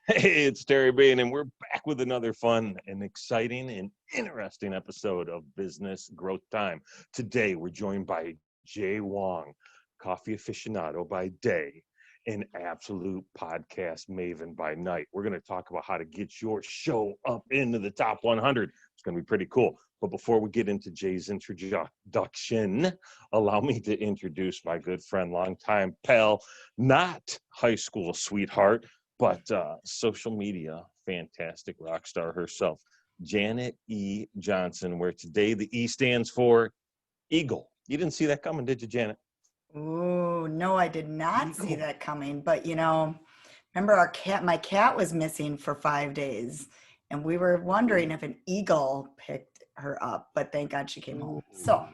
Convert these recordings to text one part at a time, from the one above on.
Hey, it's Terry Bain, and we're back with another fun and exciting and interesting episode of Business Growth Time. Today, we're joined by Jay Wong, coffee aficionado by day, an absolute podcast maven by night. We're going to talk about how to get your show up into the top 100. It's going to be pretty cool. But before we get into Jay's introduction, allow me to introduce my good friend, longtime pal, not high school sweetheart, but social media fantastic rock star herself, Janet E. Johnson, where today the E stands for Eagle. You didn't see that coming, did you, Janet? Oh, no, I did not see that coming. But, remember my cat was missing for 5 days, and we were wondering if an eagle picked her up, but thank God she came home. So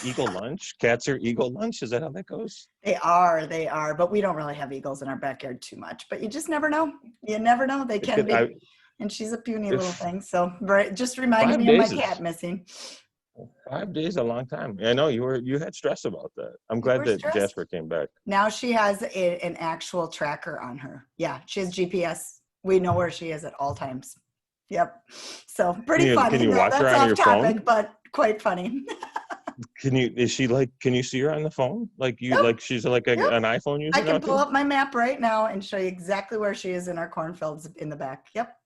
Eagle lunch? Cats are eagle lunch? Is that how that goes? They are, but we don't really have eagles in our backyard too much, but you just never know. You never know. They can be. And she's a puny little thing. So just reminded me of my cat missing. 5 days, a long time. I know you had stress about that. I'm glad that Jasper came back. Now she has an actual tracker on her. Yeah, she has GPS. We know where she is at all times. Yep. So pretty funny. Can you watch her on your phone? But quite funny. Can you see her on the phone? She's like an iPhone user? I can pull up my map right now and show you exactly where she is in our cornfields in the back. Yep.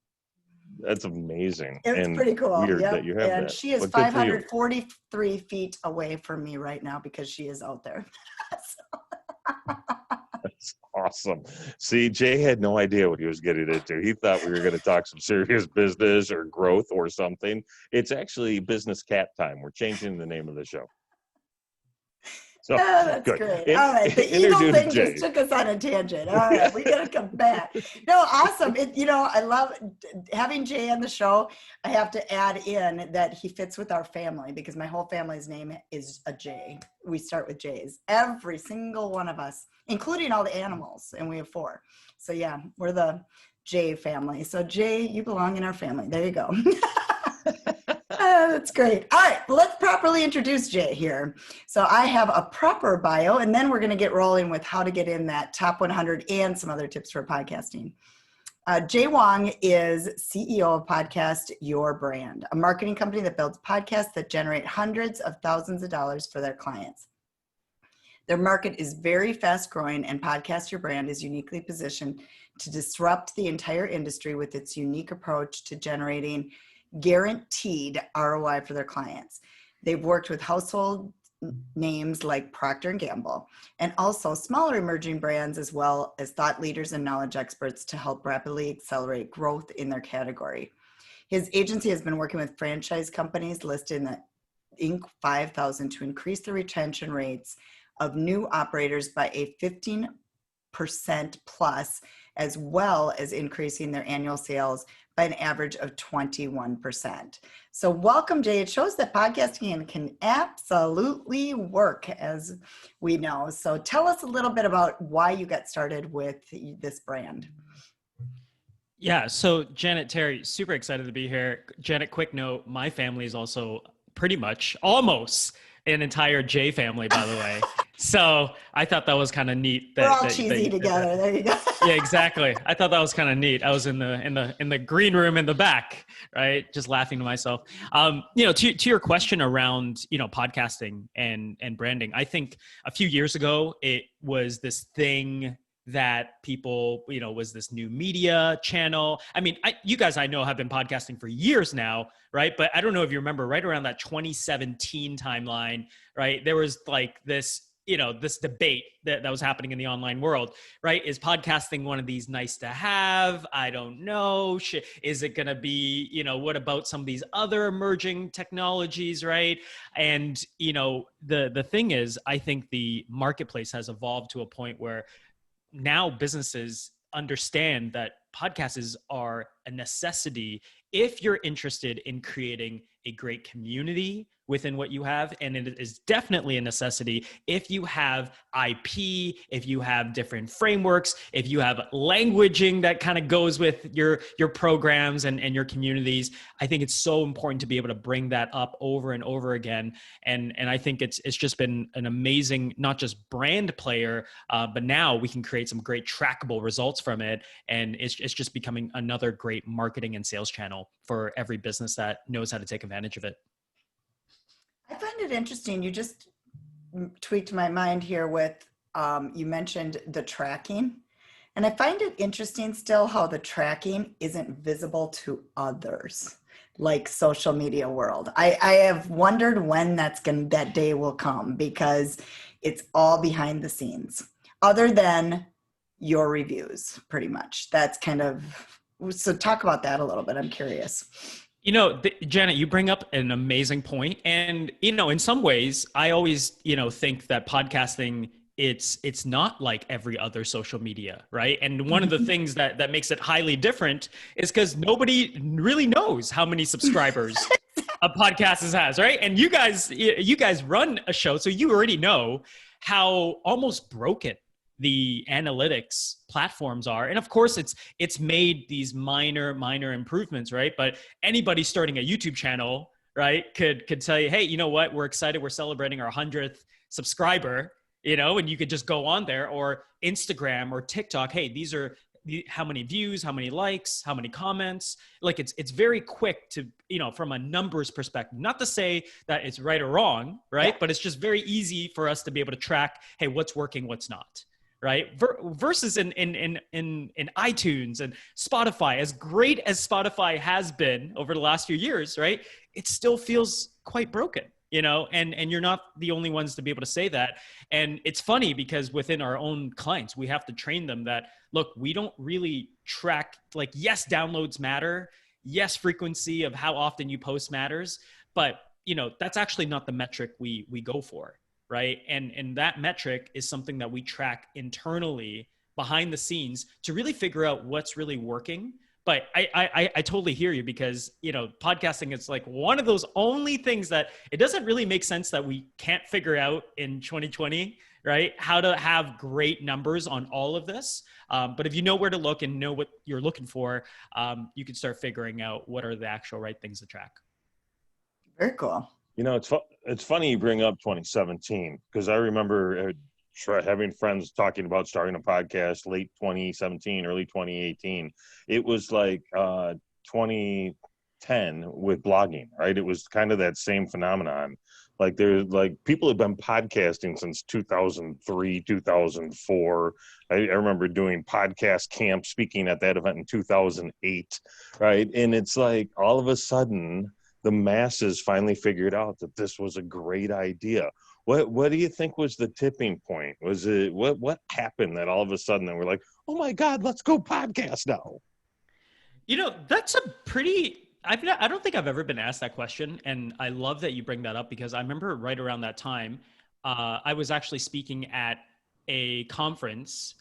That's amazing. It's pretty cool. Weird that you have that. She is 543 feet away from me right now because she is out there. That's awesome. See, Jay had no idea what he was getting into. He thought we were going to talk some serious business or growth or something. It's actually business cat time. We're changing the name of the show. So, that's good. Great. All right. The eagle thing just took us on a tangent. All right. We got to come back. No, awesome. I love having Jay on the show. I have to add in that he fits with our family because my whole family's name is a J. We start with J's. Every single one of us, including all the animals. And we have 4. So yeah, we're the J family. So Jay, you belong in our family. There you go. That's great. All right, let's properly introduce Jay here. So I have a proper bio, and then we're going to get rolling with how to get in that top 100 and some other tips for podcasting. Jay Wong is CEO of Podcast Your Brand, a marketing company that builds podcasts that generate hundreds of thousands of dollars for their clients. Their market is very fast growing, and Podcast Your Brand is uniquely positioned to disrupt the entire industry with its unique approach to generating guaranteed ROI for their clients. They've worked with household names like Procter & Gamble and also smaller emerging brands as well as thought leaders and knowledge experts to help rapidly accelerate growth in their category. His agency has been working with franchise companies listed in the Inc. 5000 to increase the retention rates of new operators by a 15% plus, as well as increasing their annual sales by an average of 21%. So welcome, Jay. It shows that podcasting can absolutely work, as we know. So tell us a little bit about why you got started with this brand. Yeah, so Janet, Terry, super excited to be here. Janet, quick note, my family is also pretty much almost an entire J family, by the way. So I thought that was kind of neat. We're all cheesy together. There you go. Yeah, exactly. I thought that was kind of neat. I was in the green room in the back, right? Just laughing to myself. To your question around, podcasting and branding, I think a few years ago, it was this thing that people, was this new media channel. I mean, you guys I know have been podcasting for years now, right? But I don't know if you remember right around that 2017 timeline, right? There was like this, this debate that was happening in the online world, right? Is podcasting one of these nice to have? I don't know. Is it going to be, what about some of these other emerging technologies, right? And, the thing is, I think the marketplace has evolved to a point where now businesses understand that podcasts are a necessity if you're interested in creating a great community within what you have. And it is definitely a necessity if you have IP, if you have different frameworks, if you have languaging that kind of goes with your programs and your communities. I think it's so important to be able to bring that up over and over again. And I think it's just been an amazing, not just brand player, but now we can create some great trackable results from it. And it's just becoming another great marketing and sales channel for every business that knows how to take advantage of it. I find it interesting. You just tweaked my mind here with, you mentioned the tracking. And I find it interesting still how the tracking isn't visible to others, like social media world. I have wondered when that day will come, because it's all behind the scenes, other than your reviews, pretty much. That's kind of, so talk about that a little bit. I'm curious. You know, Janet, you bring up an amazing point. And, you know, in some ways, I always, think that podcasting, it's not like every other social media, right? And one of the things that makes it highly different is because nobody really knows how many subscribers a podcast has, right? And you guys run a show, so you already know how almost broken the analytics platforms are. And of course it's made these minor improvements, right? But anybody starting a YouTube channel, right, could tell you, hey, you know what? We're excited. We're celebrating our 100th subscriber, and you could just go on there, or Instagram or TikTok. Hey, these are how many views, how many likes, how many comments. Like it's very quick to, from a numbers perspective, not to say that it's right or wrong, right? Yeah. But it's just very easy for us to be able to track, hey, what's working, what's not. Right. Versus in iTunes and Spotify, as great as Spotify has been over the last few years, right, it still feels quite broken, and you're not the only ones to be able to say that. And it's funny because within our own clients, we have to train them that, look, we don't really track, like, yes, downloads matter. Yes, frequency of how often you post matters. But, that's actually not the metric we go for. Right. And that metric is something that we track internally behind the scenes to really figure out what's really working. But I totally hear you, because, podcasting is like one of those only things that it doesn't really make sense that we can't figure out in 2020, right? How to have great numbers on all of this. But if you know where to look and know what you're looking for, you can start figuring out what are the actual right things to track. Very cool. It's funny you bring up 2017, because I remember having friends talking about starting a podcast late 2017, early 2018. It was like 2010 with blogging, right? It was kind of that same phenomenon. Like people have been podcasting since 2003, 2004. I remember doing podcast camp, speaking at that event in 2008, right? And it's like all of a sudden, the masses finally figured out that this was a great idea. What do you think was the tipping point? Was it what happened that all of a sudden they were like, oh my God, let's go podcast now? That's a pretty, I don't think I've ever been asked that question. And I love that you bring that up, because I remember right around that time, I was actually speaking at a conference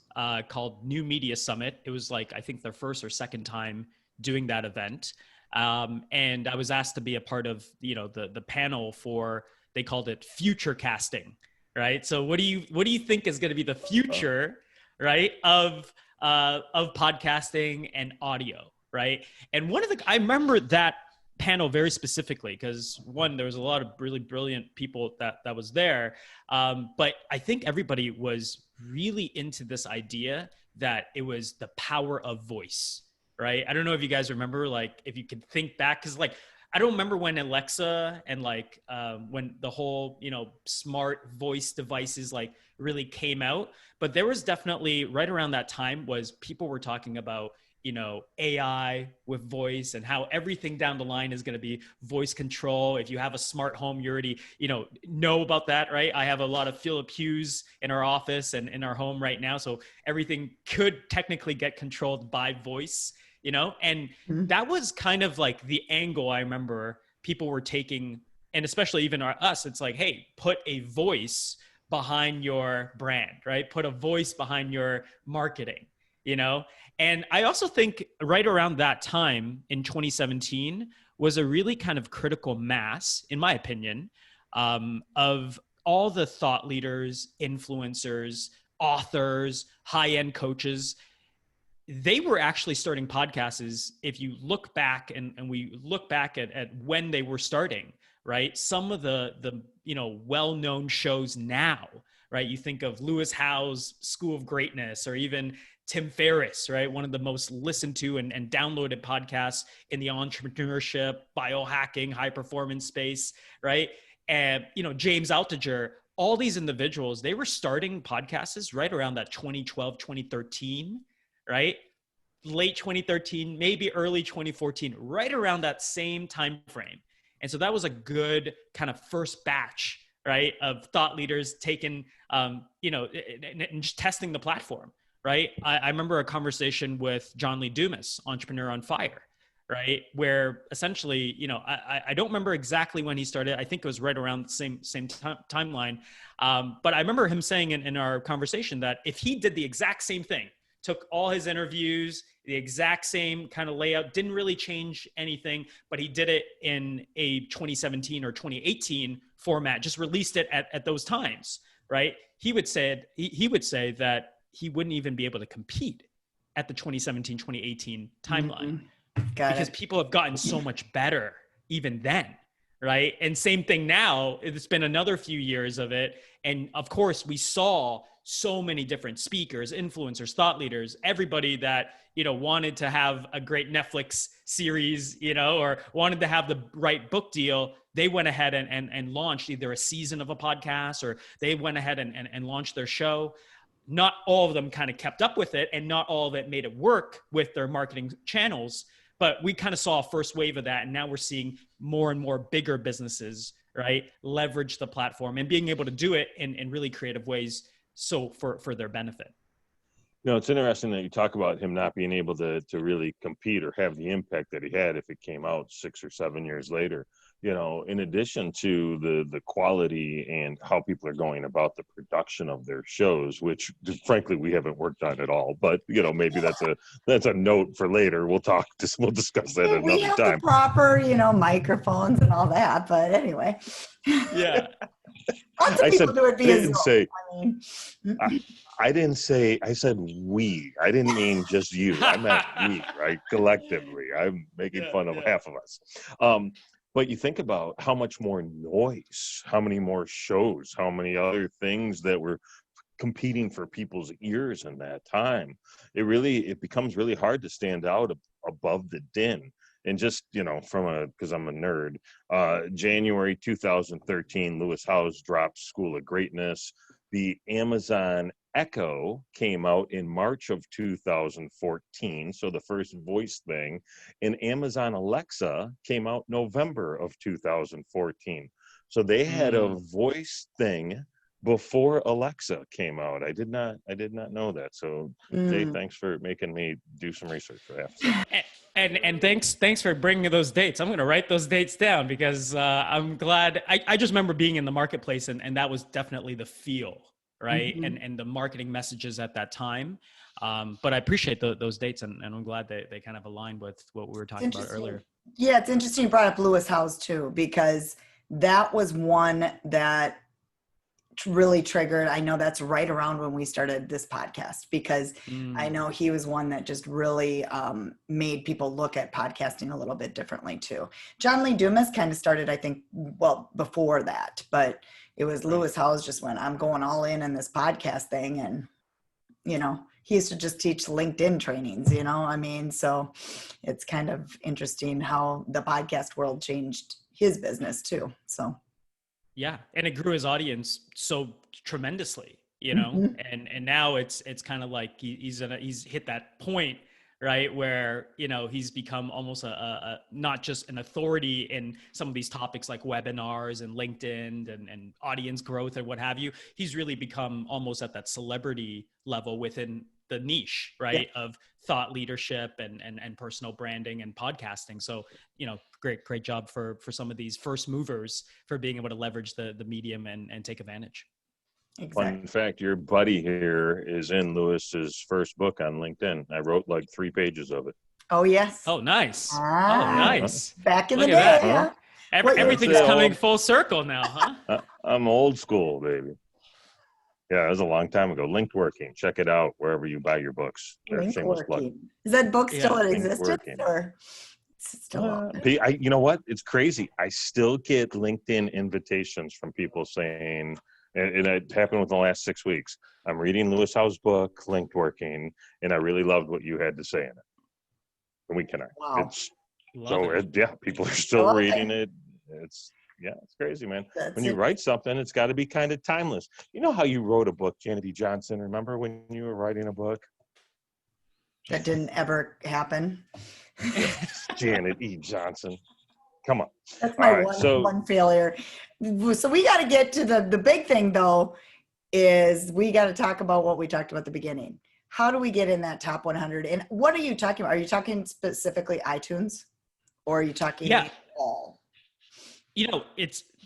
called New Media Summit. It was like, I think their first or second time doing that event. And I was asked to be a part of, the panel for, they called it future casting, right? So what do you think is going to be the future, right, of podcasting and audio, right? And I remember that panel very specifically, because one, there was a lot of really brilliant people that was there. But I think everybody was really into this idea that it was the power of voice. Right. I don't know if you guys remember, like, if you could think back, because like, I don't remember when Alexa and like when the whole, smart voice devices like really came out. But there was definitely right around that time was people were talking about, AI with voice and how everything down the line is going to be voice control. If you have a smart home, you already, know about that, right? I have a lot of Philip Hues in our office and in our home right now. So everything could technically get controlled by voice. And that was kind of like the angle I remember people were taking, and especially even us, it's like, hey, put a voice behind your brand, right? Put a voice behind your marketing, And I also think right around that time in 2017 was a really kind of critical mass, in my opinion, of all the thought leaders, influencers, authors, high-end coaches. They were actually starting podcasts. If you look back and we look back at when they were starting, right? Some of the well-known shows now, right? You think of Lewis Howes' School of Greatness, or even Tim Ferriss, right? One of the most listened to and downloaded podcasts in the entrepreneurship, biohacking, high performance space, right? And, James Altucher, all these individuals, they were starting podcasts right around that 2012, 2013, right? Late 2013, maybe early 2014, right around that same time frame. And so that was a good kind of first batch, right, of thought leaders taking, and just testing the platform, right? I remember a conversation with John Lee Dumas, Entrepreneur on Fire, right, where essentially, I don't remember exactly when he started. I think it was right around the same timeline. But I remember him saying in our conversation that if he did the exact same thing, took all his interviews, the exact same kind of layout, didn't really change anything, but he did it in a 2017 or 2018 format, just released it at those times, right? He would say that he wouldn't even be able to compete at the 2017, 2018 timeline because people have gotten so much better even then, right? And same thing now. It's been another few years of it. And of course, we saw so many different speakers, influencers, thought leaders, everybody that, wanted to have a great Netflix series, or wanted to have the right book deal. They went ahead and launched either a season of a podcast, or they went ahead and launched their show. Not all of them kind of kept up with it, and not all of it made it work with their marketing channels. But we kind of saw a first wave of that. And now we're seeing more and more bigger businesses, right, leverage the platform and being able to do it in really creative ways. So for their benefit. It's interesting that you talk about him not being able to really compete or have the impact that he had if it came out 6 or 7 years later. In addition to the quality and how people are going about the production of their shows, which frankly we haven't worked on at all. But maybe that's a note for later. We'll discuss that another we have time. The proper, microphones and all that. But anyway. Yeah. Lots of people do it via Zoom. I didn't say, I said we. I didn't mean just you. I meant we, right? Collectively. I'm making fun of half of us. But you think about how much more noise, how many more shows, how many other things that were competing for people's ears in that time. It becomes really hard to stand out above the din. And just, because I'm a nerd, January 2013, Lewis Howes dropped School of Greatness. The Amazon Echo came out in March of 2014, so the first voice thing. And Amazon Alexa came out November of 2014. So they had a voice thing before Alexa came out. I did not know that. So Jay, thanks for making me do some research for that. And thanks for bringing those dates. I'm going to write those dates down because I'm glad. I just remember being in the marketplace and that was definitely the feel, right? And the marketing messages at that time. But I appreciate those dates and I'm glad they kind of align with what we were talking about earlier. Yeah, it's interesting you brought up Lewis Howes too, because that was one that really triggered. I know that's right around when we started this podcast, because I know he was one that just really made people look at podcasting a little bit differently too. John Lee Dumas kind of started, I think, before that, but it was Lewis Howes just went, I'm going all in this podcast thing. And, he used to just teach LinkedIn trainings, so it's kind of interesting how the podcast world changed his business too. So. Yeah. And it grew his audience so tremendously, and now it's kind of like he's hit that point, right, where, he's become almost a not just an authority in some of these topics like webinars and LinkedIn and audience growth and what have you. He's really become almost at that celebrity level within the niche, right, of thought leadership and personal branding and podcasting. So, great job for some of these first movers for being able to leverage the medium and take advantage. Exactly. Fun fact, your buddy here is in Lewis's first book on LinkedIn. I wrote like 3 pages of it. Oh, yes. Oh, nice. Oh, Ah, nice. back in Look the at day. that. Yeah. What year Everything's was that? coming full circle now, huh? I'm old school, baby. Yeah, it was a long time ago. Linked Working. Check it out wherever you buy your books. There's Link shameless plug. working. Is that book still Yeah. in Link existence working. or it's still out there? You know what? It's crazy. I still get LinkedIn invitations from people saying, and it happened within the last 6 weeks. I'm reading Lewis Howes' book, Linked Working, and I really loved what you had to say in it. And we connect. Wow. It's Love it. yeah, people are I still love reading it. it. It's crazy, man. That's When you it. write something, it's got to be kind of timeless. You know how you wrote a book, Janet E. Johnson? Remember when you were writing a book? That didn't ever happen. Janet E. Johnson. Come on. That's my All right, one failure. So we got to get to the big thing, though, is we got to talk about what we talked about at the beginning. How do we get in that top 100? And what are you talking about? Are you talking specifically iTunes, or are you talking all?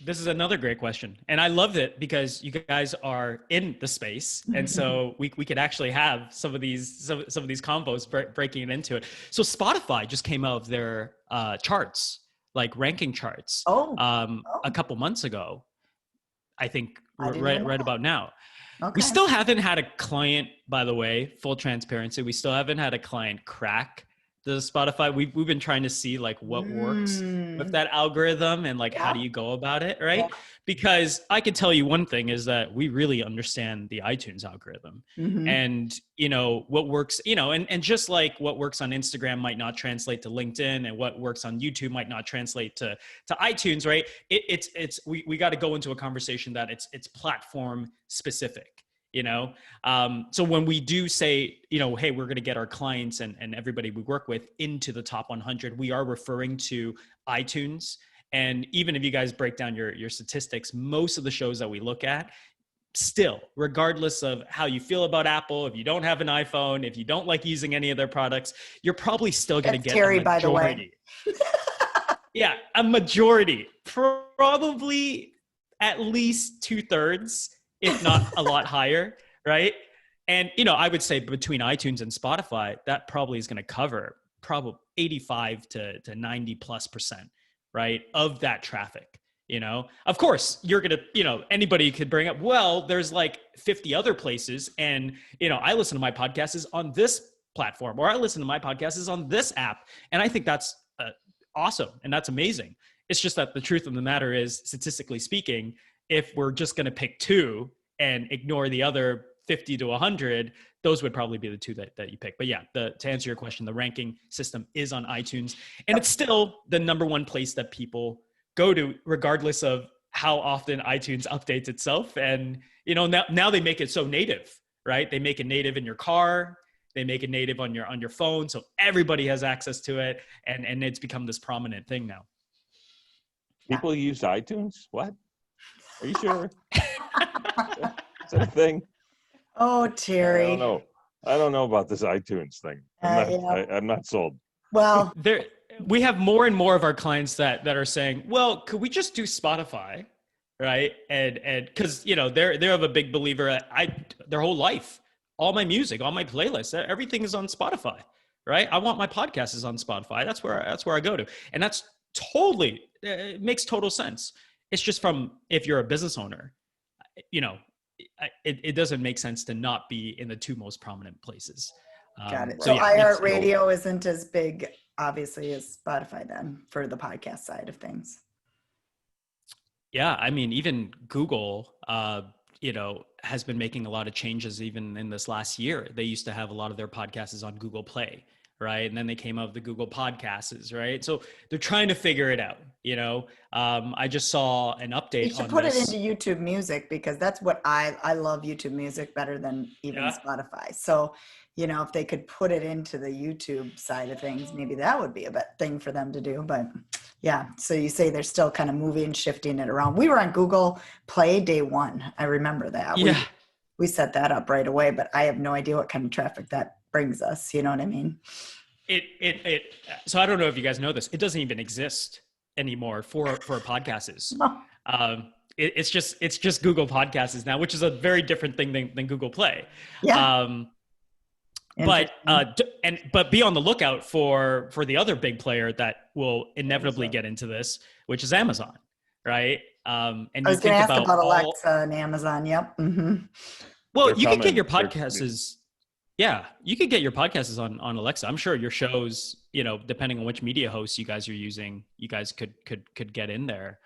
This is another great question, and I loved it because you guys are in the space, and so we could actually have some of these combos breaking into it. So Spotify just came out of their charts, like ranking charts, a couple months ago. I think right about now. Okay. We still haven't had a client, by the way, full transparency. We still haven't had a client crack the Spotify. We've been trying to see like what works with that algorithm and like how do you go about it, right? Yeah. Because I can tell you one thing is that we really understand the iTunes algorithm, and what works, and just like what works on Instagram might not translate to LinkedIn, and what works on YouTube might not translate to iTunes, right? We got to go into a conversation that it's platform specific. So when we do say, hey, we're going to get our clients and everybody we work with into the top 100, we are referring to iTunes. And even if you guys break down your statistics, most of the shows that we look at, still, regardless of how you feel about Apple, if you don't have an iPhone, if you don't like using any of their products, you're probably still going to get Terry, a by the way. Yeah, a majority, probably at least 2/3, if not a lot higher, right? And, I would say between iTunes and Spotify, that probably is going to cover probably 85 to 90+%, right, of that traffic. Of course, you're going to, anybody could bring up, well, there's like 50 other places. And, I listen to my podcast is on this platform, or I listen to my podcast is on this app. And I think that's awesome. And that's amazing. It's just that the truth of the matter is, statistically speaking, if we're just going to pick two and ignore the other 50 to 100, those would probably be the two that you pick. But yeah, to answer your question, the ranking system is on iTunes, and it's still the number one place that people go to, regardless of how often iTunes updates itself. And, now they make it so native, right? They make it native in your car. They make it native on your phone. So everybody has access to it. And it's become this prominent thing now. People use iTunes? What? Are you sure? Is that a thing? Oh, Terry. I don't know about this iTunes thing. I'm not sold. Well, we have more and more of our clients that are saying, well, could we just do Spotify? Right. And cause they're of a big believer. Their whole life, all my music, all my playlists, everything is on Spotify. Right. I want my podcast is on Spotify. That's where I go to. And that's it makes total sense. It's just if you're a business owner, it doesn't make sense to not be in the two most prominent places. Got it. So So iHeartRadio isn't as big, obviously, as Spotify then for the podcast side of things. Yeah, I mean, even Google, has been making a lot of changes even in this last year. They used to have a lot of their podcasts on Google Play, right? And then they came out with the Google Podcasts, right? So they're trying to figure it out, I just saw an update. You should put it into YouTube Music, because that's what I love YouTube Music better than even Spotify. So, if they could put it into the YouTube side of things, maybe that would be a better thing for them to do. But yeah, so you say they're still kind of shifting it around. We were on Google Play day one. I remember that. Yeah. We set that up right away, but I have no idea what kind of traffic that brings us. You know what I mean? So I don't know if you guys know this. It doesn't even exist anymore for podcasts. No. It's just Google Podcasts now, which is a very different thing than Google Play. Yeah. But but be on the lookout for the other big player that will inevitably get into this, which is Amazon, right? And I was going to ask about Alexa and Amazon. Yep. Mm-hmm. Well, you could get your podcasts. Yeah, you could get your podcasts on Alexa. I'm sure your shows, depending on which media hosts you guys are using, you guys could get in there.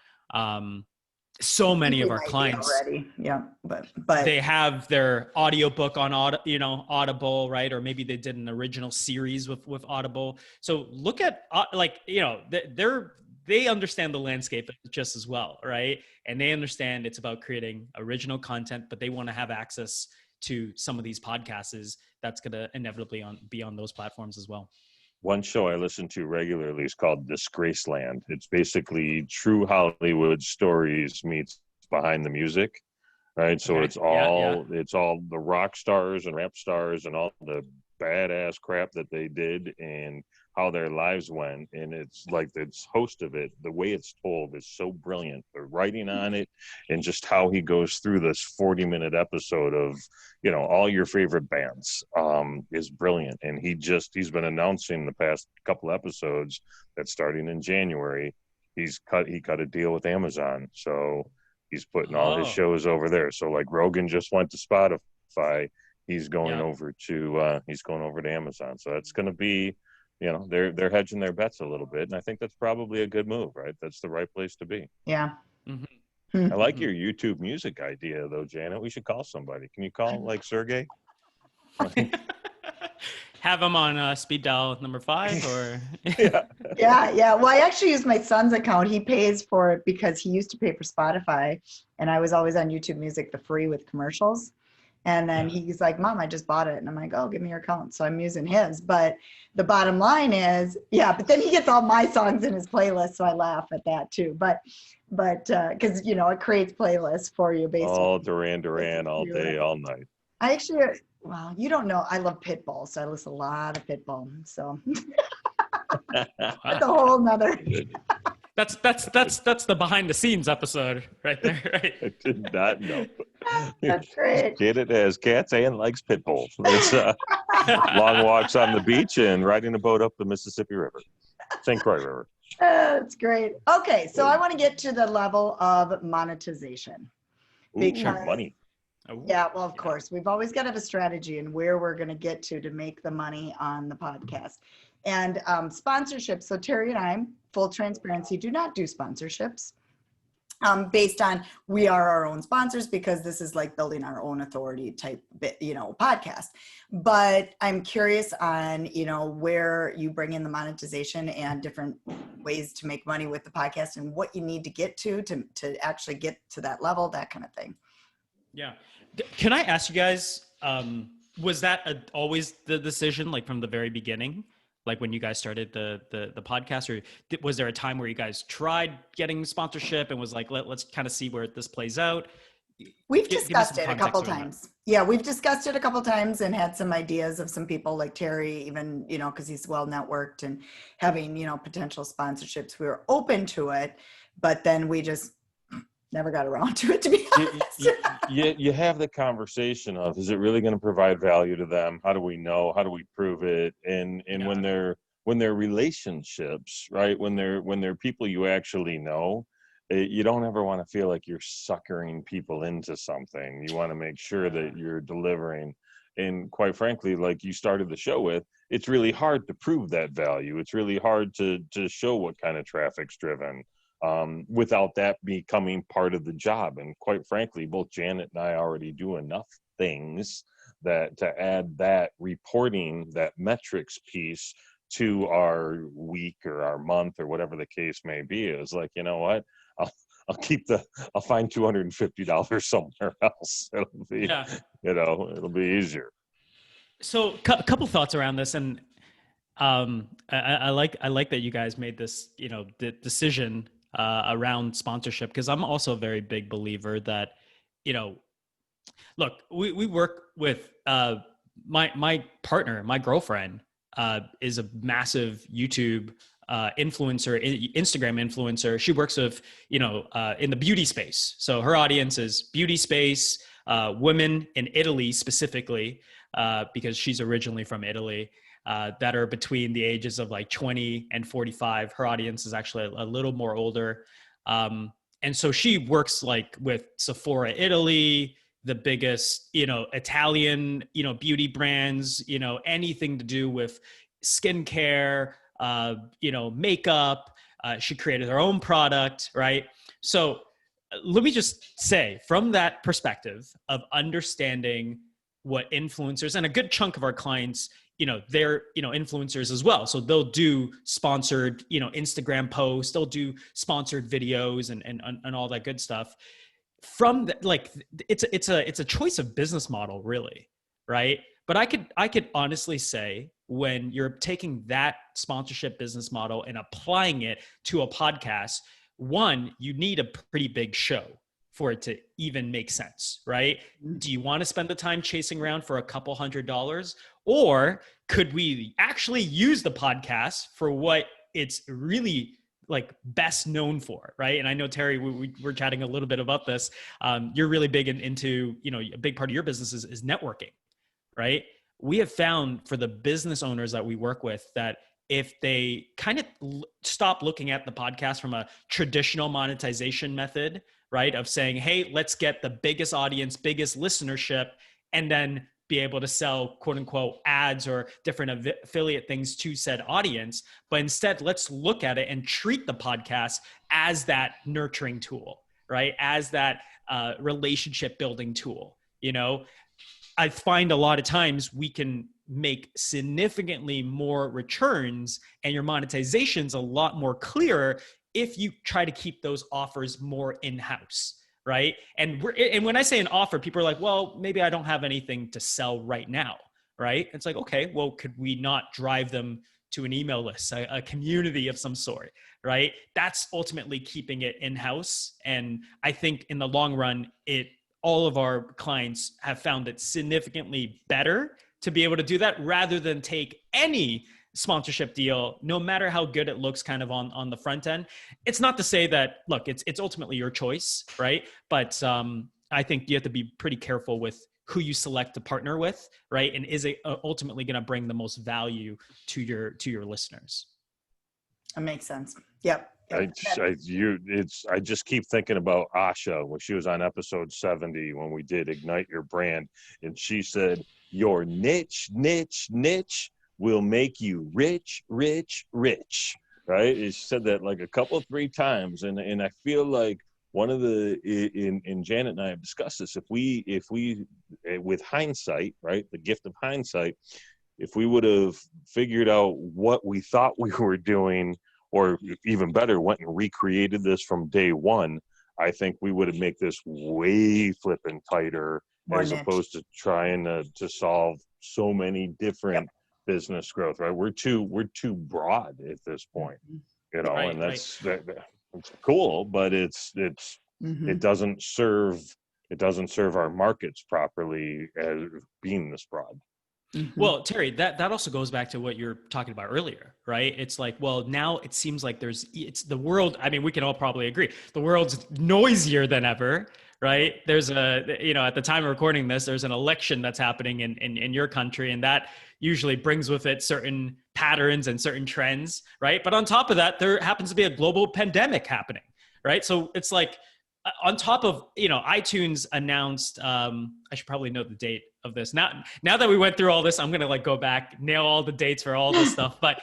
So many of our clients already, yeah, but they have their audiobook on Audible, right? Or maybe they did an original series with Audible. So look at they understand the landscape just as well, right? And they understand it's about creating original content, but they want to have access to some of these podcasts that's going to inevitably be on those platforms as well. One show I listen to regularly is called Disgraceland. It's basically true Hollywood stories meets behind the music, right? So it's all the rock stars and rap stars and all the badass crap that they did and how their lives went. And it's like this host of it, the way it's told is so brilliant. The writing on it and just how he goes through this 40-minute episode of, all your favorite bands is brilliant. And he's been announcing the past couple episodes that starting in January, he cut a deal with Amazon. So he's putting all his shows over there. So like Rogan just went to Spotify. He's going over to Amazon. So it's going to be, they're hedging their bets a little bit, and I think that's probably a good move, right? That's the right place to be. Yeah. Mm-hmm. I like your YouTube music idea, though, Janet. We should call somebody. Can you call like Sergey? Have him on speed dial number 5, or yeah. Well, I actually use my son's account. He pays for it because he used to pay for Spotify, and I was always on YouTube Music, the free with commercials. And then he's like, Mom, I just bought it. And I'm like, oh, give me your account. So I'm using his. But the bottom line is, but then he gets all my songs in his playlist. So I laugh at that too. But because, it creates playlists for you basically. All Duran all day, all night. I actually, well, you don't know. I love Pitbull. So I listen to a lot of Pitbull. So that's a whole nother. That's the behind the scenes episode right there. Right? I did not know. That's great. Janet has cats and likes pit bulls. It's long walks on the beach and riding a boat up the Mississippi River, St. Croix River. That's great. Okay, so I want to get to the level of monetization. Money. Yeah, well, of course. We've always got to have a strategy and where we're going to get to make the money on the podcast. And sponsorships. So Terry and I, full transparency, do not do sponsorships based on we are our own sponsors because this is like building our own authority type, podcast. But I'm curious on, where you bring in the monetization and different ways to make money with the podcast and what you need to get to actually get to that level, that kind of thing. Yeah. Can I ask you guys, was that always the decision, like from the very beginning? Like when you guys started the podcast, or was there a time where you guys tried getting sponsorship and was like, let's kind of see where this plays out? We've discussed it a couple times. Yeah, we've discussed it a couple times and had some ideas of some people like Terry, even, because he's well networked and having, potential sponsorships. We were open to it, but then we just never got around to it, to be honest. You have the conversation of, is it really going to provide value to them? How do we know? How do we prove it? And when they're relationships, right? When they're people you actually know, you don't ever want to feel like you're suckering people into something. You want to make sure that you're delivering. And quite frankly, like you started the show with, it's really hard to prove that value. It's really hard to show what kind of traffic's driven. Without that becoming part of the job. And quite frankly, both Janet and I already do enough things that to add that reporting, that metrics piece to our week or our month or whatever the case may be, is like, you know what, I'll find $250 somewhere else. It'll be, it'll be easier. So a couple thoughts around this. And I like that you guys made this, the decision around sponsorship, because I'm also a very big believer that, look, we work with my partner, my girlfriend is a massive YouTube influencer, Instagram influencer. She works with, in the beauty space. So her audience is beauty space, women in Italy specifically. because she's originally from Italy, that are between the ages of like 20 and 45. Her audience is actually a little more older. And so she works like with Sephora Italy, the biggest, Italian, beauty brands, anything to do with skincare, makeup. She created her own product, right? So let me just say, from that perspective of understanding what influencers, and a good chunk of our clients, they're, influencers as well. So they'll do sponsored, Instagram posts, they'll do sponsored videos and all that good stuff. From the, like, it's a choice of business model, really, right? But I could honestly say, when you're taking that sponsorship business model and applying it to a podcast, one, you need a pretty big show for it to even make sense, right? Do you want to spend the time chasing around for a couple $100s? Or could we actually use the podcast for what it's really like best known for, right? And I know, Terry, we're chatting a little bit about this. You're really big into, a big part of your business is networking, right? We have found for the business owners that we work with that if they kind of stop looking at the podcast from a traditional monetization method, right, of saying, hey, let's get the biggest audience, biggest listenership, and then be able to sell quote unquote ads or different affiliate things to said audience. But instead, let's look at it and treat the podcast as that nurturing tool, right? As that relationship building tool. I find a lot of times we can make significantly more returns and your monetization's a lot more clearer if you try to keep those offers more in-house, right? And when I say an offer, people are like, well, maybe I don't have anything to sell right now, right? It's like, okay, well, could we not drive them to an email list, a community of some sort, right? That's ultimately keeping it in-house. And I think in the long run, all of our clients have found it significantly better to be able to do that rather than take any sponsorship deal, no matter how good it looks kind of on the front end. It's not to say that, look, it's ultimately your choice, right? But I think you have to be pretty careful with who you select to partner with, right? And is it ultimately going to bring the most value to your listeners? That makes sense. Yep. I just keep thinking about Asha when she was on episode 70 when we did Ignite Your Brand, and she said, your niche will make you rich, rich, rich, right? She said that like a couple, 3 times. And I feel like one of and Janet and I have discussed this, if we, with hindsight, right, the gift of hindsight, if we would have figured out what we thought we were doing, or even better, went and recreated this from day one, I think we would have made this way flipping tighter More as niche. Opposed to trying to solve so many different business growth, right? We're too broad at this point, Right, and that's it's cool, but it doesn't serve our markets properly as being this broad. Well, Terry, that also goes back to what you're talking about earlier, right? It's like, well, now it seems like it's the world. I mean, we can all probably agree. The world's noisier than ever, right? There's at the time of recording this, there's an election that's happening in your country, and that usually brings with it certain patterns and certain trends, right? But on top of that, there happens to be a global pandemic happening, right? So it's like, on top of, iTunes announced, I should probably know the date of this. Now that we went through all this, I'm going to go back, nail all the dates for all this stuff. But,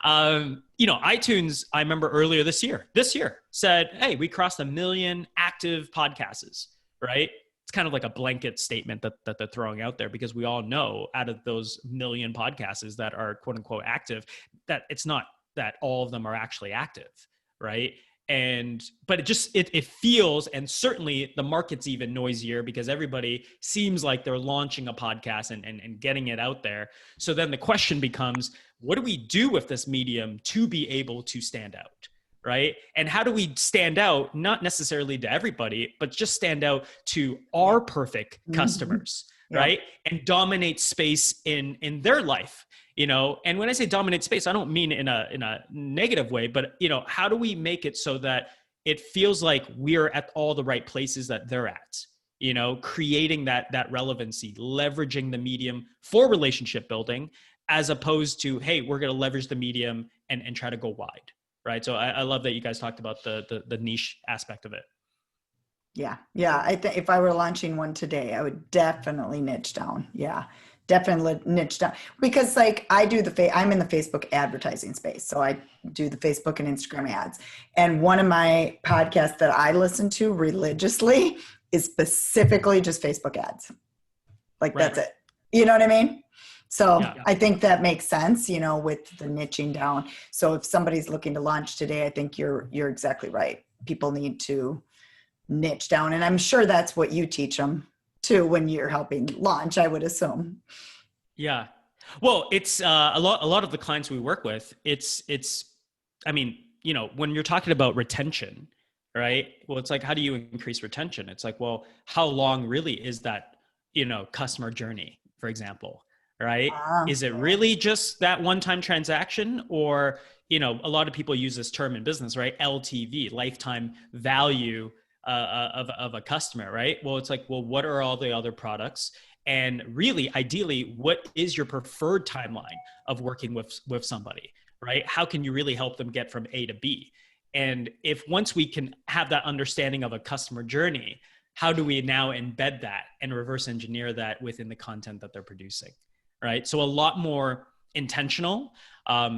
iTunes, I remember earlier this year said, hey, we crossed 1 million active podcasts, right? It's kind of like a blanket statement that they're throwing out there, because we all know out of those 1 million podcasts that are quote unquote active, that it's not that all of them are actually active, right? But it feels, and certainly the market's even noisier because everybody seems like they're launching a podcast and getting it out there. So then the question becomes, what do we do with this medium to be able to stand out, right? And how do we stand out, not necessarily to everybody, but just stand out to our perfect customers, right? And dominate space in their life. And when I say dominate space, I don't mean in a negative way, but how do we make it so that it feels like we're at all the right places that they're at? creating that relevancy, leveraging the medium for relationship building, as opposed to, hey, we're going to leverage the medium and try to go wide. Right. So I love that you guys talked about the niche aspect of it. Yeah. I think if I were launching one today, I would definitely niche down. Yeah, definitely niche down, because like I'm in the Facebook advertising space. So I do the Facebook and Instagram ads. And one of my podcasts that I listen to religiously is specifically just Facebook ads. Like That's it. You know what I mean? So yeah. I think that makes sense, with the niching down. So if somebody's looking to launch today, I think you're exactly right. People need to niche down. And I'm sure that's what you teach them too when you're helping launch, I would assume. Yeah. Well, it's a lot of the clients we work with, when you're talking about retention, right? Well, it's like, how do you increase retention? It's like, well, how long really is that, customer journey, for example? Right? Is it really just that one-time transaction? Or, a lot of people use this term in business, right? LTV, lifetime value of a customer, right? Well, it's like, well, what are all the other products? And really, ideally, what is your preferred timeline of working with somebody, right? How can you really help them get from A to B? And if once we can have that understanding of a customer journey, how do we now embed that and reverse engineer that within the content that they're producing? Right. So a lot more intentional,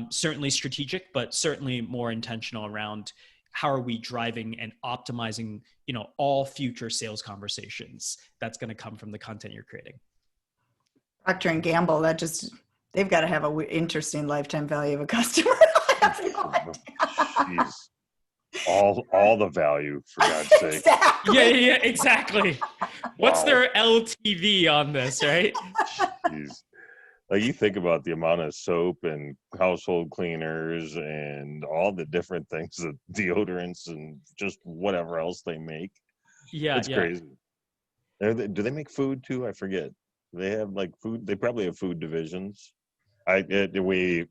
certainly strategic, but certainly more intentional around how are we driving and optimizing, all future sales conversations that's going to come from the content you're creating. Procter and Gamble, they've got to have an interesting lifetime value of a customer. Jeez. All the value, for God's sake. Exactly. Yeah, exactly. What's their LTV on this, right? Jeez. Like, you think about the amount of soap and household cleaners and all the different things, the deodorants and just whatever else they make. Yeah, it's crazy. Do they make food too? I forget. They have like food. They probably have food divisions. Way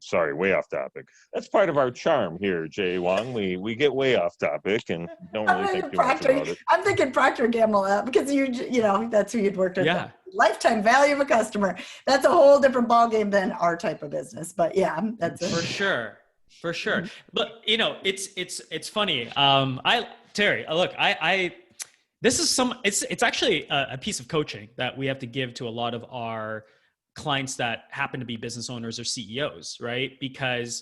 off topic. That's part of our charm here, Jay Wong. We get way off topic and don't really think too much about it. I'm thinking Procter & Gamble because that's who you'd worked with. Yeah. Lifetime value of a customer. That's a whole different ballgame than our type of business. But yeah, that's for sure. But it's funny. Terry, look, this is it's actually a piece of coaching that we have to give to a lot of our clients that happen to be business owners or CEOs, right? Because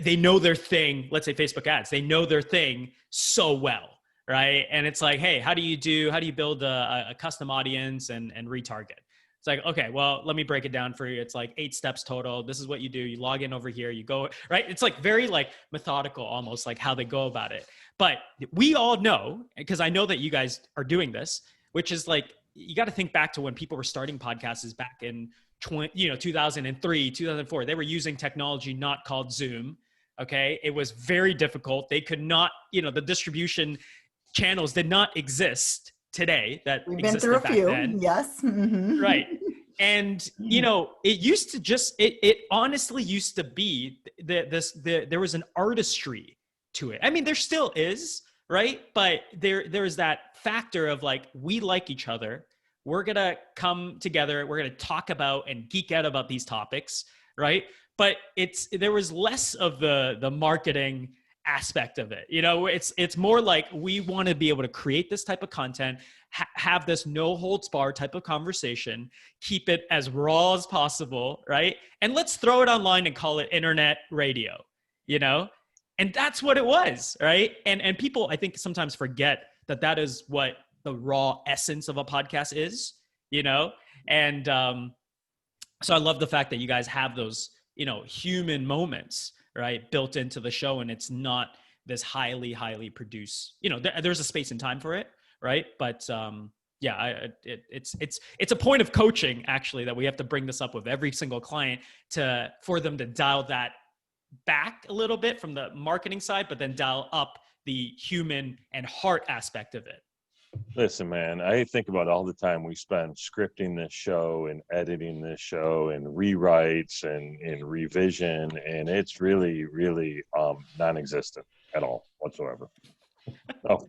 they know their thing, let's say Facebook ads, they know their thing so well, right? And it's like, hey, how do you build a custom audience and retarget? It's like, okay, well, let me break it down for you. It's like 8 steps total. This is what you do. You log in over here, you go, right? It's like very like methodical, almost like how they go about it. But we all know, because I know that you guys are doing this, which is like, you got to think back to when people were starting podcasts back in 2003, 2004. They were using technology not called Zoom. Okay. It was very difficult. They could not, the distribution channels did not exist today that we've been through a few. Then. Yes. Mm-hmm. Right. And, it used to it honestly used to be there was an artistry to it. I mean, there still is, right? But there's that factor of like, we like each other. We're going to come together. We're going to talk about and geek out about these topics, right? But there was less of the marketing aspect of it. It's more like we want to be able to create this type of content, have this no holds bar type of conversation, keep it as raw as possible, right? And let's throw it online and call it internet radio, And that's what it was, right? And people, I think, sometimes forget that is what the raw essence of a podcast is, And so I love the fact that you guys have those, human moments, right, built into the show, and it's not this highly produced. There's a space and time for it, right? But it's a point of coaching actually that we have to bring this up with every single client for them to dial that back a little bit from the marketing side, but then dial up the human and heart aspect of it. Listen, man, I think about all the time we spend scripting this show and editing this show and rewrites and revision, and it's really, really non-existent at all whatsoever. Oh,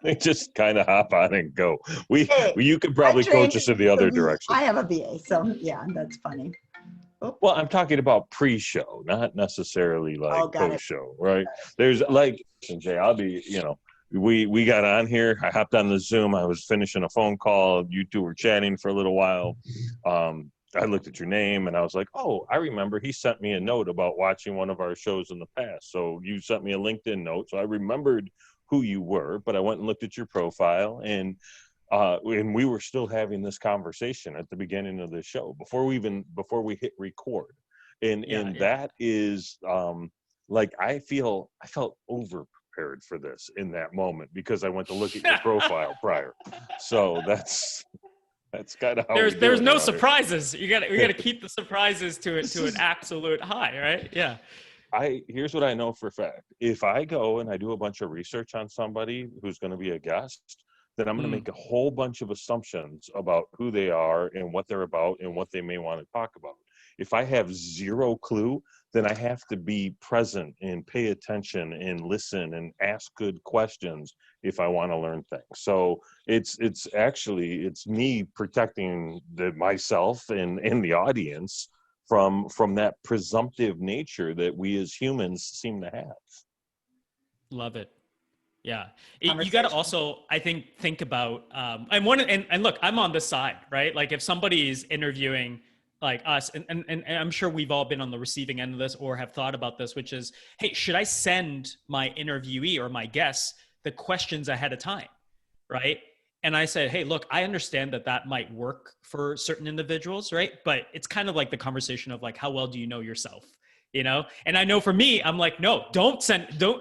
They just kind of hop on and go. Hey, You could probably coach us in the other direction. I have a VA, so yeah, that's funny. Oh. Well, I'm talking about pre-show, not necessarily like post-show, right? There's like, Jay, I'll be, we got on here. I hopped on the Zoom. I was finishing a phone call. You two were chatting for a little while. I looked at your name and I was like, oh, I remember he sent me a note about watching one of our shows in the past. So you sent me a LinkedIn note. So I remembered who you were, but I went and looked at your profile, and we were still having this conversation at the beginning of the show before we hit record. And that is like, I felt over prepared for this in that moment because I went to look at your profile prior. So that's kind of how there's no surprises. We got to keep the surprises to an absolute high, right? Yeah. Here's what I know for a fact. If I go and I do a bunch of research on somebody who's going to be a guest, then I'm going to make a whole bunch of assumptions about who they are and what they're about and what they may want to talk about. If I have zero clue, then I have to be present and pay attention and listen and ask good questions if I want to learn things. So it's me protecting myself and the audience from that presumptive nature that we as humans seem to have. Love it. Yeah. You got to also, I think about, and look, I'm on the side, right? Like if somebody is interviewing like us, and I'm sure we've all been on the receiving end of this or have thought about this, which is, hey, should I send my interviewee or my guests the questions ahead of time, right? And I said, hey, look, I understand that might work for certain individuals, right? But it's kind of like the conversation of like, how well do you know yourself? And I know for me, I'm like, no, don't,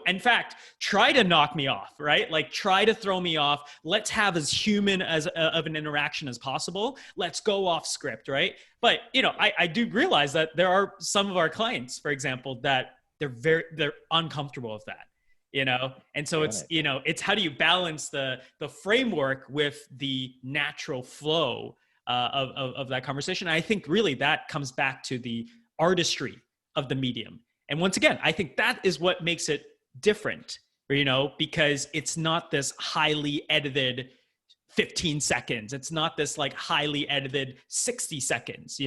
in fact, try to knock me off, right? Like try to throw me off. Let's have as human of an interaction as possible. Let's go off script, right? But, I do realize that there are some of our clients, for example, that they're uncomfortable with that, And so it's how do you balance the framework with the natural flow of that conversation? And I think really that comes back to the artistry of the medium. And once again, I think that is what makes it different, because it's not this highly edited 15 seconds. It's not this like highly edited 60 seconds,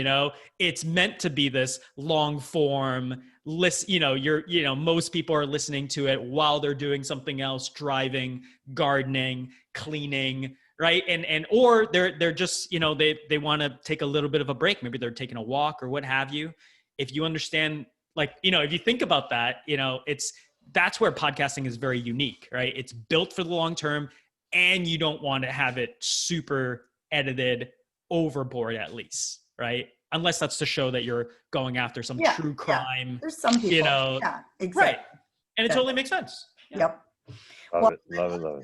it's meant to be this long form list. Most people are listening to it while they're doing something else, driving, gardening, cleaning, right? Or they're just, they want to take a little bit of a break. Maybe they're taking a walk or what have you. If you understand, like, if you think about that, that's where podcasting is very unique, right? It's built for the long term, and you don't want to have it super edited overboard, at least, right? Unless that's to show that you're going after some true crime. Yeah. There's some people. Yeah, exactly. Right. And it totally makes sense. Yeah. Yep. Love it.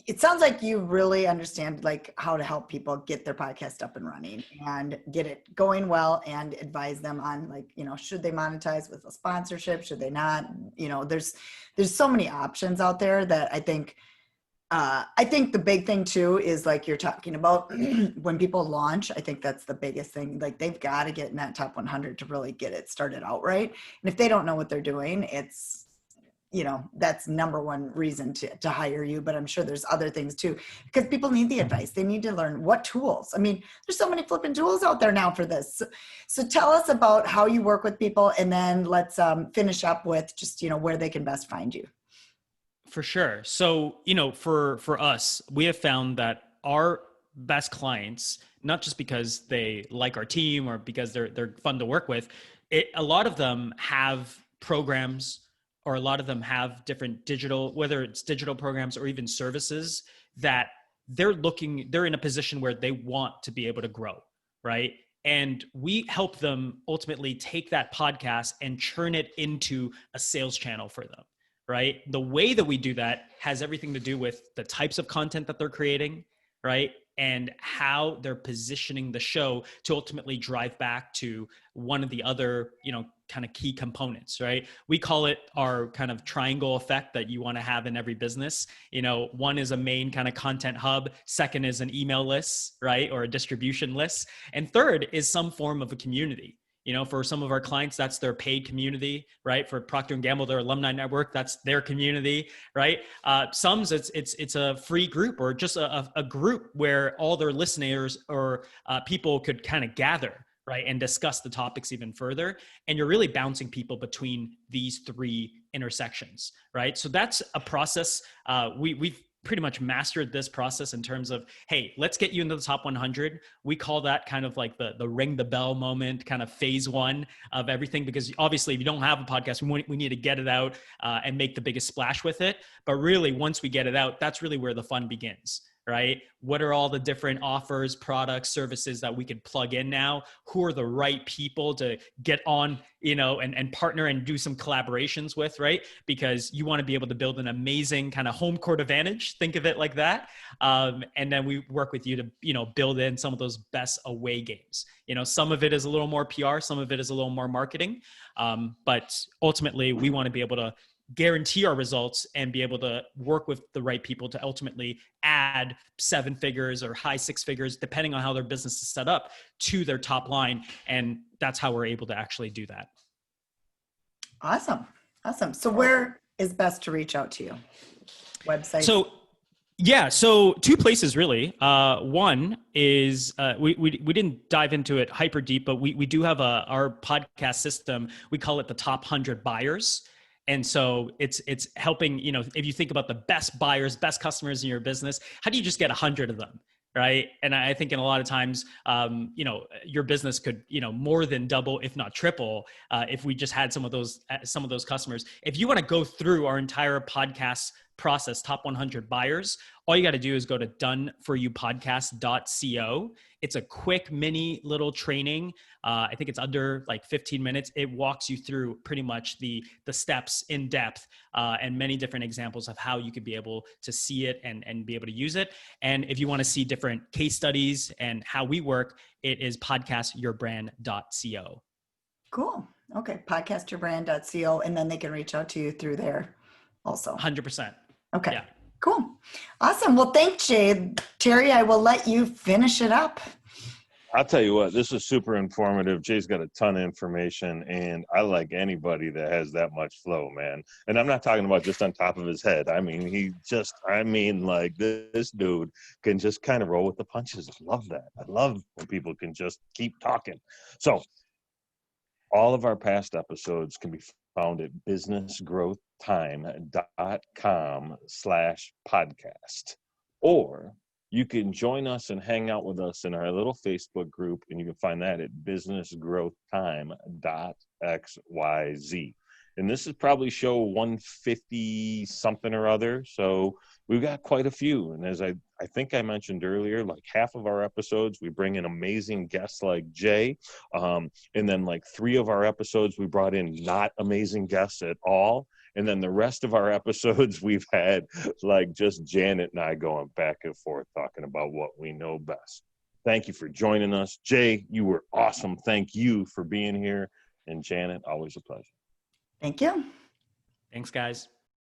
It sounds like you really understand like how to help people get their podcast up and running and get it going well, and advise them on like, should they monetize with a sponsorship? Should they not? There's so many options out there that I think the big thing too is like you're talking about when people launch. I think that's the biggest thing. Like they've got to get in that top 100 to really get it started out right. And if they don't know what they're doing, it's, that's number one reason to hire you. But I'm sure there's other things too, because people need the advice. They need to learn what tools. I mean, there's so many flipping tools out there now for this. So tell us about how you work with people, and then let's finish up with just, where they can best find you. For sure. So, for us, we have found that our best clients, not just because they like our team or because they're fun to work with, a lot of them have programs, or a lot of them have different digital, whether it's digital programs or even services that they're in a position where they want to be able to grow, right? And we help them ultimately take that podcast and churn it into a sales channel for them, right? The way that we do that has everything to do with the types of content that they're creating, right? And how they're positioning the show to ultimately drive back to one of the other, kind of key components, right? We call it our kind of triangle effect that you want to have in every business. One is a main kind of content hub. Second is an email list, right? Or a distribution list. And third is some form of a community. For some of our clients, that's their paid community, right? For Procter & Gamble, their alumni network, that's their community, right? Some it's a free group or just a group where all their listeners or people could kind of gather, right? And discuss the topics even further. And you're really bouncing people between these three intersections, right? So that's a process. We've pretty much mastered this process in terms of, hey, let's get you into the top 100. We call that kind of like the ring the bell moment, kind of phase one of everything, because obviously if you don't have a podcast, we need to get it out and make the biggest splash with it. But really, once we get it out, that's really where the fun begins, right? What are all the different offers, products, services that we could plug in now? Who are the right people to get on, and partner and do some collaborations with, right? Because you want to be able to build an amazing kind of home court advantage. Think of it like that. And then we work with you to, build in some of those best away games. Some of it is a little more PR, some of it is a little more marketing. But ultimately, we want to be able to guarantee our results and be able to work with the right people to ultimately add 7 figures or high 6 figures, depending on how their business is set up, to their top line. And that's how we're able to actually do that. Awesome. So where is best to reach out to you? Website? So 2 places really. One is we didn't dive into it hyper deep, but we do have our podcast system. We call it the top 100 buyers. And so it's helping, if you think about the best buyers, best customers in your business, how do you just get 100 of them? Right. And I think in a lot of times, your business could, more than double, if not triple, if we just had some of those customers. If you want to go through our entire podcast process, top 100 buyers, all you got to do is go to doneforyoupodcast.co. It's a quick mini little training. I think it's under like 15 minutes. It walks you through pretty much the steps in depth and many different examples of how you could be able to see it and be able to use it. And if you want to see different case studies and how we work, it is podcastyourbrand.co. Cool. Okay. Podcastyourbrand.co. And then they can reach out to you through there also. 100%. Okay. Yeah. Cool. Awesome. Well, thanks, Jay. Terry, I will let you finish it up. I'll tell you what, this is super informative. Jay's got a ton of information, and I like anybody that has that much flow, man. And I'm not talking about just on top of his head. I mean, like this dude can just kind of roll with the punches. I love that. I love when people can just keep talking. So all of our past episodes can be found at businessgrowthtime.com/podcast. Or you can join us and hang out with us in our little Facebook group, and you can find that at businessgrowthtime.xyz. And this is probably show 150 something or other. So we've got quite a few. And as I think I mentioned earlier, like half of our episodes, we bring in amazing guests like Jay. And then like 3 of our episodes, we brought in not amazing guests at all. And then the rest of our episodes, we've had like just Janet and I going back and forth talking about what we know best. Thank you for joining us. Jay, you were awesome. Thank you for being here. And Janet, always a pleasure. Thank you. Thanks, guys.